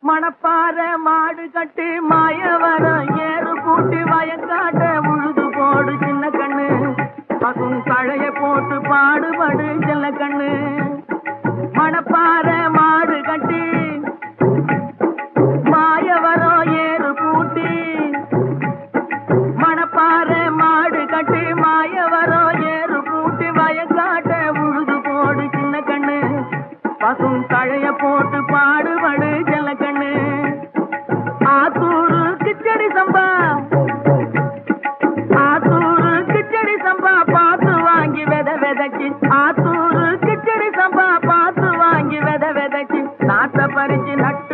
மணப்பாற மாடு கட்டி மாயவரம் ஏறு கூட்டி வயக்காட்ட உழுது போடு சின்ன கண்ணு பசும் கழைய போட்டு பாடுபடு சின்ன கண்ணு மணப்பாற மாடு கட்டி மாயவரம் ஏறு கூட்டி மணப்பாற மாடு கட்டி மாயவரம் ஏறு கூட்டி வயக்காட்ட உழுது போடு சின்ன கண்ணு பசும் கழைய போட்டு பாடுபடு சின்ன கண்ணு ஆத்தூரு கிச்சடி சம்பா ஆத்தூரு கிச்சடி சம்பா பார்த்து வாங்கி விதைச்சு ஆத்தூரு கிச்சடி சம்பா பார்த்து வாங்கி விதைச்சு நாட்டை பறிச்சு நட்டு